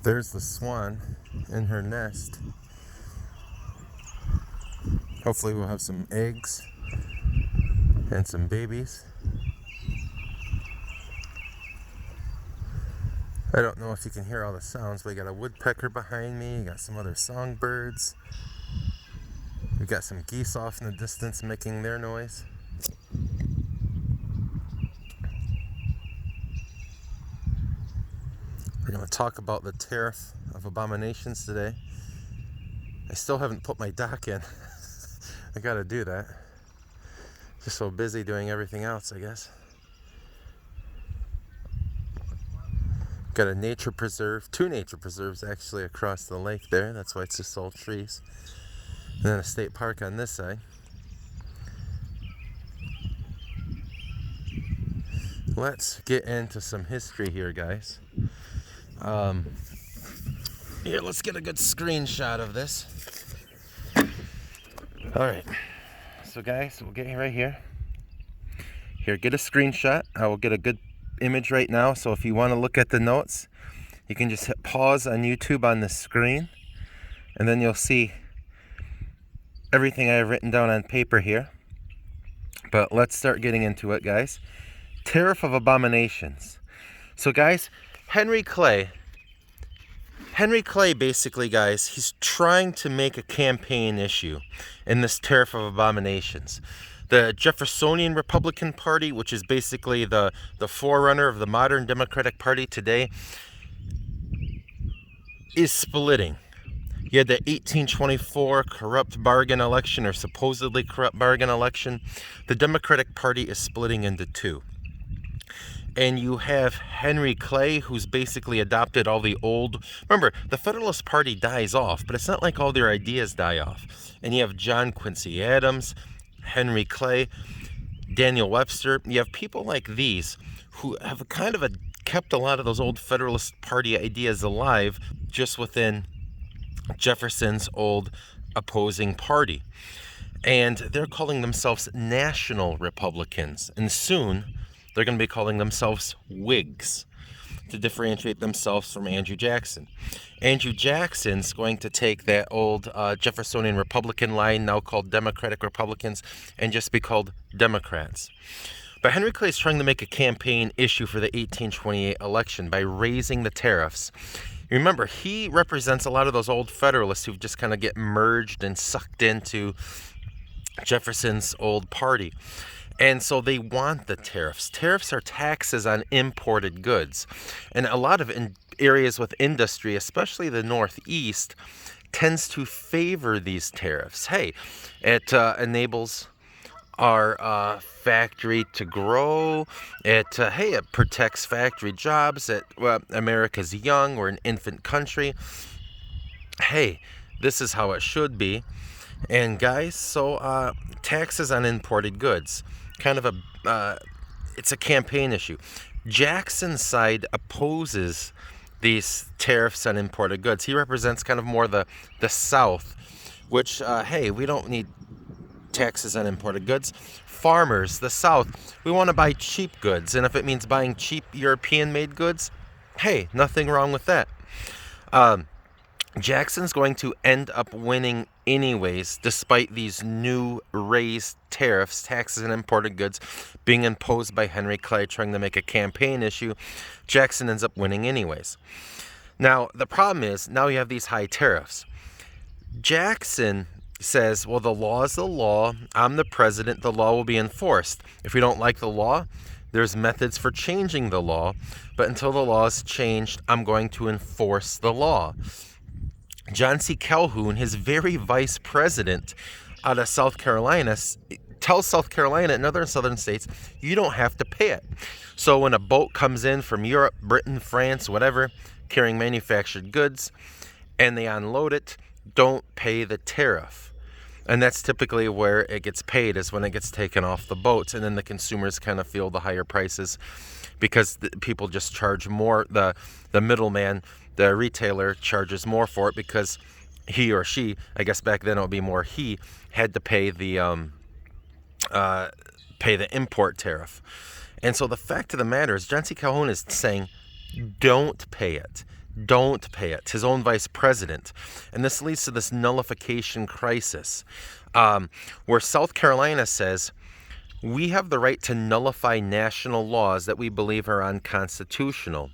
There's the swan in her nest. Hopefully we'll have some eggs and some babies. I don't know if you can hear all the sounds, but you got a woodpecker behind me, you got some other songbirds. We got some geese off in the distance making their noise. We're going to talk about the Tariff of Abominations today. I still haven't put my dock in. I got to do that. Just so busy doing everything else, I guess. Got a nature preserve, 2 nature preserves actually across the lake there. That's why it's just all trees. And then a state park on this side. Let's get into some history here, guys. Here, let's get a good screenshot of this. Alright, so guys, we'll get right here. Here, get a screenshot. I will get a good image right now, so if you want to look at the notes, you can just hit pause on YouTube on the screen, and then you'll see everything I have written down on paper here. But let's start getting into it, guys. Tariff of Abominations. So guys, Henry Clay basically, guys, he's trying to make a campaign issue in this Tariff of Abominations. The Jeffersonian Republican Party, which is basically the forerunner of the modern Democratic Party today, is splitting. You had the 1824 corrupt bargain election, or supposedly corrupt bargain election. The Democratic Party is splitting into 2. And you have Henry Clay, who's basically adopted all the old... Remember, the Federalist Party dies off, but it's not like all their ideas die off. And you have John Quincy Adams, Henry Clay, Daniel Webster. You have people like these who have kind of kept a lot of those old Federalist Party ideas alive just within Jefferson's old opposing party. And they're calling themselves National Republicans. And soon, they're going to be calling themselves Whigs to differentiate themselves from Andrew Jackson. Andrew Jackson's going to take that old Jeffersonian Republican line, now called Democratic Republicans, and just be called Democrats. But Henry Clay is trying to make a campaign issue for the 1828 election by raising the tariffs. Remember, he represents a lot of those old Federalists who just kind of get merged and sucked into Jefferson's old party. And so they want the tariffs. Tariffs are taxes on imported goods. And a lot of areas with industry, especially the Northeast, tends to favor these tariffs. Hey, it enables our factory to grow. It protects factory jobs. America's young. We're an infant country. Hey, this is how it should be. And guys, so taxes on imported goods, kind of it's a campaign issue. Jackson's side opposes these tariffs on imported goods. He represents kind of more the South, which, hey, we don't need taxes on imported goods. Farmers, the South, we want to buy cheap goods. And if it means buying cheap European-made goods, hey, nothing wrong with that. Jackson's going to end up winning anyways, despite these new raised tariffs, taxes on imported goods, being imposed by Henry Clay trying to make a campaign issue. Jackson ends up winning anyways. Now, the problem is, now you have these high tariffs. Jackson says, well, the law is the law. I'm the president. The law will be enforced. If we don't like the law, there's methods for changing the law. But until the law is changed, I'm going to enforce the law. John C. Calhoun, his very vice president out of South Carolina, tells South Carolina and other southern states, you don't have to pay it. So when a boat comes in from Europe, Britain, France, whatever, carrying manufactured goods, and they unload it, don't pay the tariff. And that's typically where it gets paid, is when it gets taken off the boats. And then the consumers kind of feel the higher prices because people just charge more. The middleman, the retailer, charges more for it because he or she, I guess back then it would be more he, had to pay the import tariff. And so the fact of the matter is, John C. Calhoun is saying, don't pay it. don't pay it, his own vice president. And this leads to this nullification crisis, where South Carolina says, we have the right to nullify national laws that we believe are unconstitutional.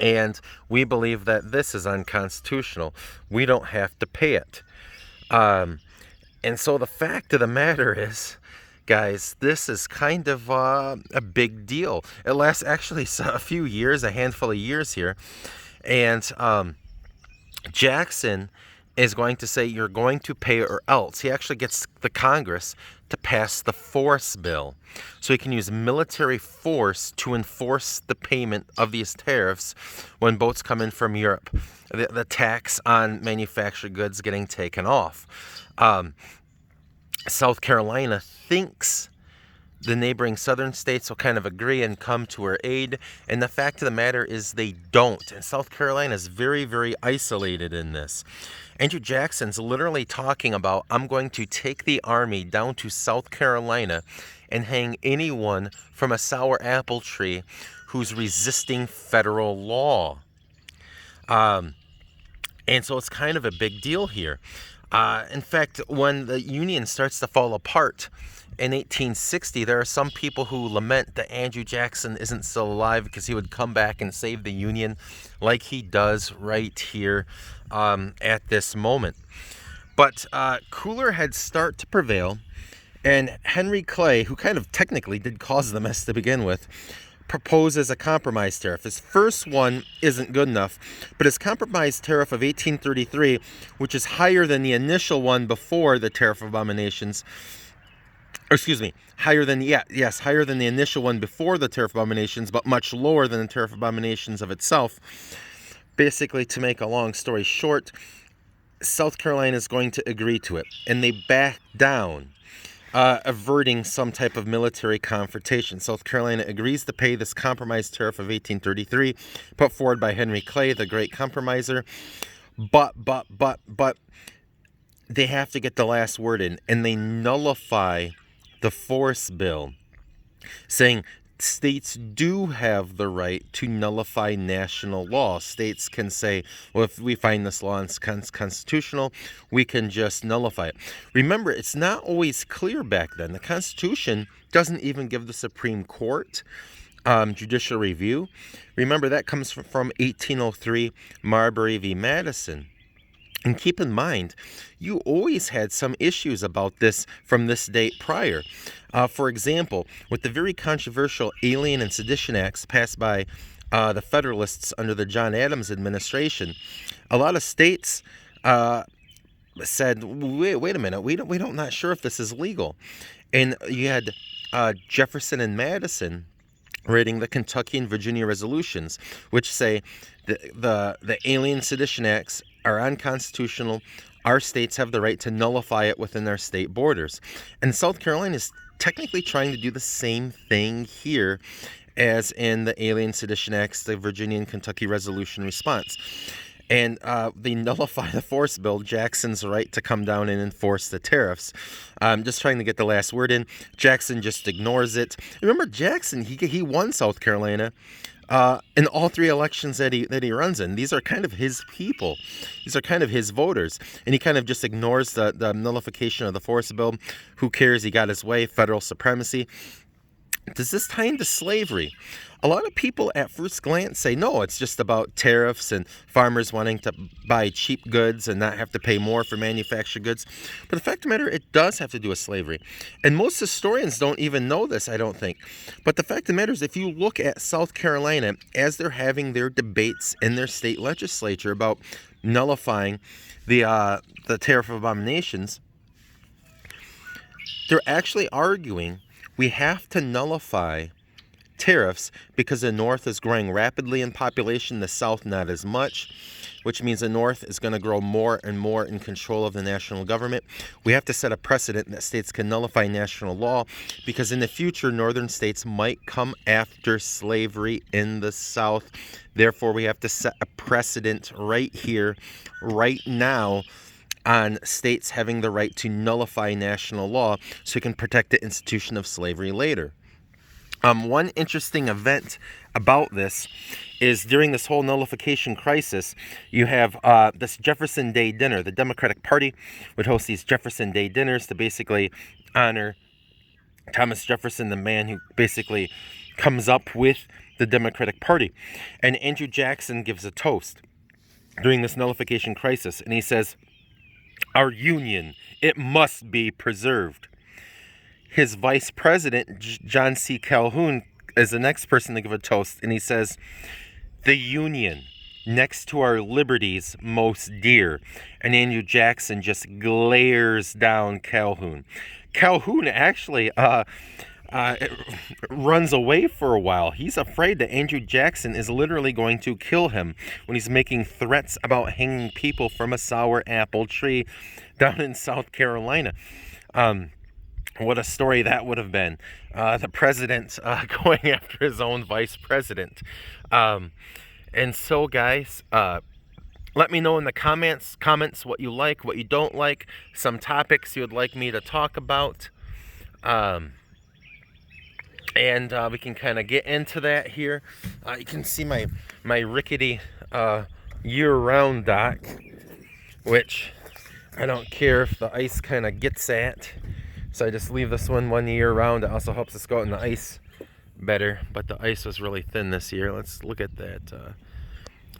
And we believe that this is unconstitutional. We don't have to pay it. And so the fact of the matter is, guys, this is kind of a big deal. It lasts actually a few years, a handful of years here. And Jackson is going to say, you're going to pay or else. He actually gets the Congress to pass the force bill. So he can use military force to enforce the payment of these tariffs when boats come in from Europe. The tax on manufactured goods getting taken off. South Carolina thinks the neighboring southern states will kind of agree and come to her aid. And the fact of the matter is they don't. And South Carolina is very, very isolated in this. Andrew Jackson's literally talking about, I'm going to take the army down to South Carolina and hang anyone from a sour apple tree who's resisting federal law. And so it's kind of a big deal here. In fact, when the Union starts to fall apart in 1860, there are some people who lament that Andrew Jackson isn't still alive because he would come back and save the Union like he does right here at this moment. But cooler heads start to prevail, and Henry Clay, who kind of technically did cause the mess to begin with, proposes a compromise tariff. His first one isn't good enough, but his compromise tariff of 1833, which is higher than the initial one before the Tariff of Abominations, higher than the initial one before the Tariff of Abominations, but much lower than the Tariff of Abominations of itself. Basically, to make a long story short, South Carolina is going to agree to it, and they back down, averting some type of military confrontation. South Carolina agrees to pay this compromise tariff of 1833, put forward by Henry Clay, the great compromiser. But they have to get the last word in, and they nullify the force bill, saying states do have the right to nullify national law. States can say, well, if we find this law unconstitutional, we can just nullify it. Remember, it's not always clear back then. The Constitution doesn't even give the Supreme Court judicial review. Remember, that comes from 1803 Marbury v. Madison. And keep in mind, you always had some issues about this from this date prior. For example, with the very controversial Alien and Sedition Acts passed by the Federalists under the John Adams administration, a lot of states said, wait a minute, we don't not sure if this is legal. And you had Jefferson and Madison writing the Kentucky and Virginia resolutions, which say the Alien Sedition Acts are unconstitutional. Our states have the right to nullify it within their state borders. And South Carolina is technically trying to do the same thing here as in the Alien Sedition Acts, the Virginia and Kentucky resolution response. And they nullify the force bill, Jackson's right to come down and enforce the tariffs. Just trying to get the last word in. Jackson just ignores it. Remember, Jackson, he won South Carolina in all three elections that he runs in. These are kind of his people. These are kind of his voters. And he kind of just ignores the nullification of the force bill. Who cares? He got his way. Federal supremacy. Does this tie into slavery? A lot of people at first glance say, no, it's just about tariffs and farmers wanting to buy cheap goods and not have to pay more for manufactured goods. But the fact of the matter, it does have to do with slavery. And most historians don't even know this, I don't think. But the fact of the matter is, if you look at South Carolina as they're having their debates in their state legislature about nullifying the Tariff of Abominations, they're actually arguing we have to nullify tariffs because the North is growing rapidly in population, the South not as much, which means the North is going to grow more and more in control of the national government. We have to set a precedent that states can nullify national law because in the future, northern states might come after slavery in the South. Therefore, we have to set a precedent right here, right now, on states having the right to nullify national law so we can protect the institution of slavery later. One interesting event about this is during this whole nullification crisis, you have this Jefferson Day dinner. The Democratic Party would host these Jefferson Day dinners to basically honor Thomas Jefferson, the man who basically comes up with the Democratic Party. And Andrew Jackson gives a toast during this nullification crisis, and he says, "Our Union, it must be preserved." His vice president, John C. Calhoun, is the next person to give a toast, and he says, "The Union, next to our liberties, most dear." And Andrew Jackson just glares down Calhoun. Calhoun actually runs away for a while. He's afraid that Andrew Jackson is literally going to kill him when he's making threats about hanging people from a sour apple tree down in South Carolina. What a story that would have been. The president going after his own vice president. And so, guys, let me know in the comments what you like, what you don't like, some topics you would like me to talk about. And we can kind of get into that here. You can see my rickety year-round dock, which I don't care if the ice kind of gets at. So I just leave this one year round. It also helps us go out in the ice better. But the ice was really thin this year. Let's look at that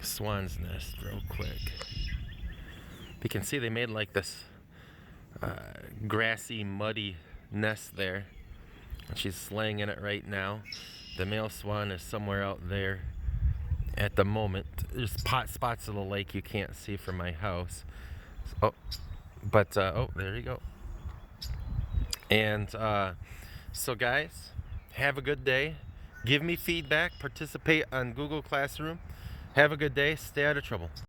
swan's nest real quick. You can see they made like this grassy, muddy nest there. And she's laying in it right now. The male swan is somewhere out there at the moment. There's spots of the lake you can't see from my house. Oh, but oh, there you go. And so guys, have a good day. Give me feedback. Participate on Google Classroom. Have a good day. Stay out of trouble.